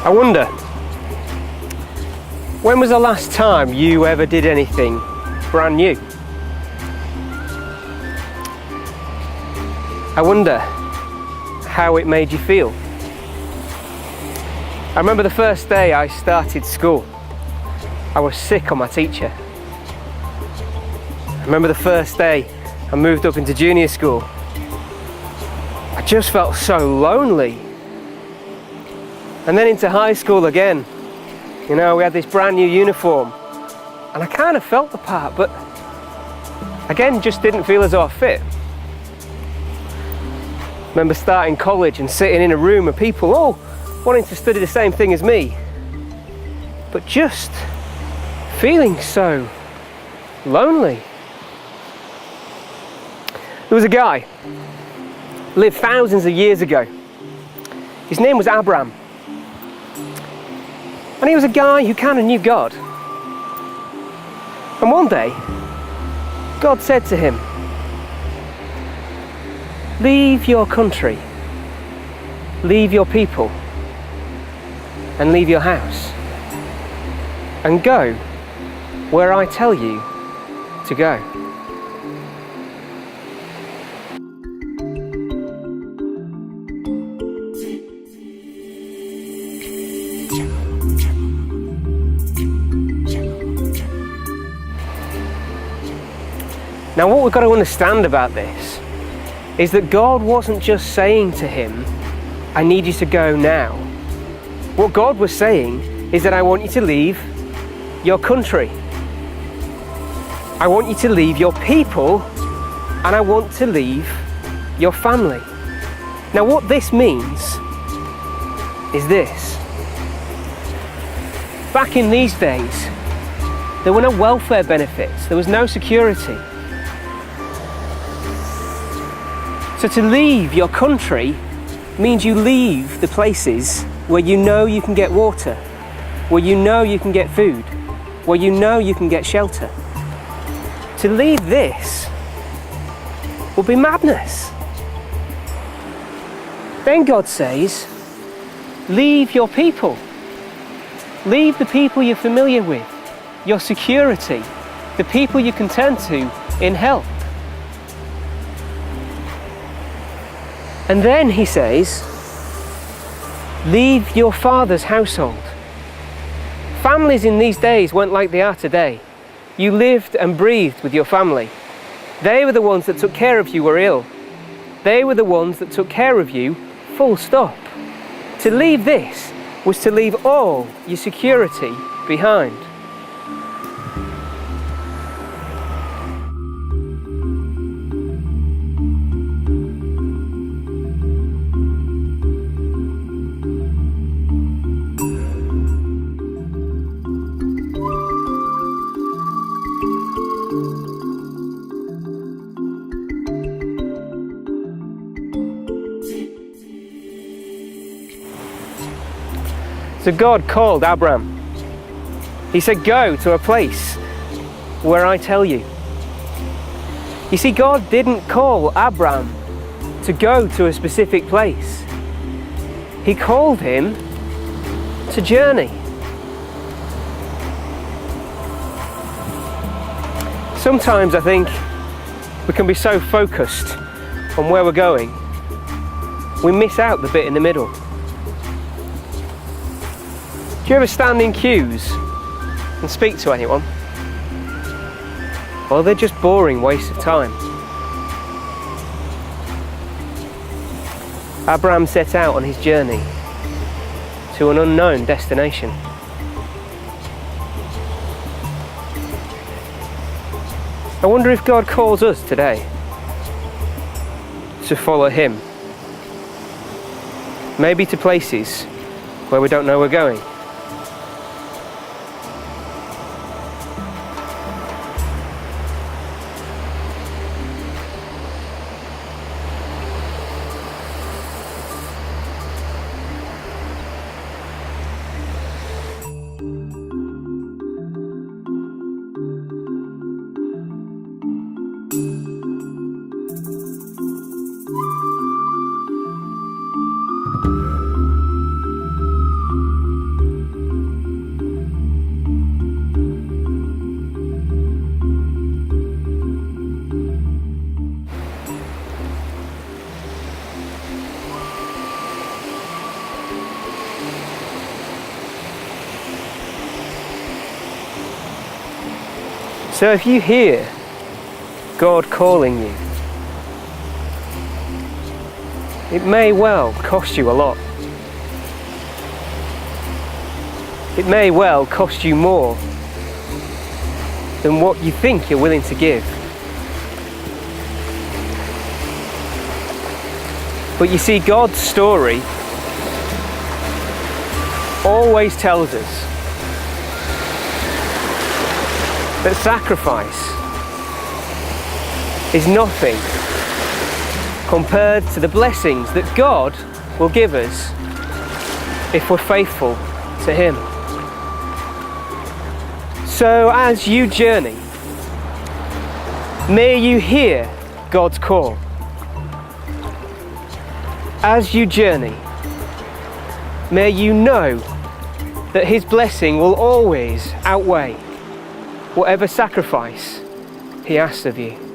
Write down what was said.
I wonder, when was the last time you ever did anything brand new? I wonder how it made you feel. I remember the first day I started school. I was sick on my teacher. I remember the first day I moved up into junior school. I just felt so lonely. And then into high school again. You know, we had this brand new uniform and I kind of felt the part, but again, just didn't feel as though I fit. Remember starting college and sitting in a room of people all wanting to study the same thing as me, but just feeling so lonely. There was a guy, lived thousands of years ago. His name was Abraham. And he was a guy who kind of knew God. And one day, God said to him, "Leave your country, leave your people, and leave your house, and go where I tell you to go." Now, what we've got to understand about this is that God wasn't just saying to him, "I need you to go now." What God was saying is that I want you to leave your country. I want you to leave your people, and I want to leave your family. Now, what this means is this. Back in these days, there were no welfare benefits, there was no security. So to leave your country means you leave the places where you know you can get water, where you know you can get food, where you know you can get shelter. To leave this will be madness. Then God says, leave your people. Leave the people you're familiar with, your security, the people you can turn to in help. And then he says, leave your father's household. Families in these days weren't like they are today. You lived and breathed with your family. They were the ones that took care of you were ill. They were the ones that took care of you, full stop. To leave this was to leave all your security behind. So God called Abraham. He said, go to a place where I tell you. You see, God didn't call Abraham to go to a specific place. He called him to journey. Sometimes I think we can be so focused on where we're going we miss out the bit in the middle. Do you ever stand in queues and speak to anyone? Well, they're just boring waste of time. Abraham set out on his journey to an unknown destination. I wonder if God calls us today to follow him. Maybe to places where we don't know we're going. So if you hear God calling you, it may well cost you a lot. It may well cost you more than what you think you're willing to give. But you see, God's story always tells us that sacrifice is nothing compared to the blessings that God will give us if we're faithful to him. So as you journey, may you hear God's call. As you journey, may you know that his blessing will always outweigh whatever sacrifice he asks of you.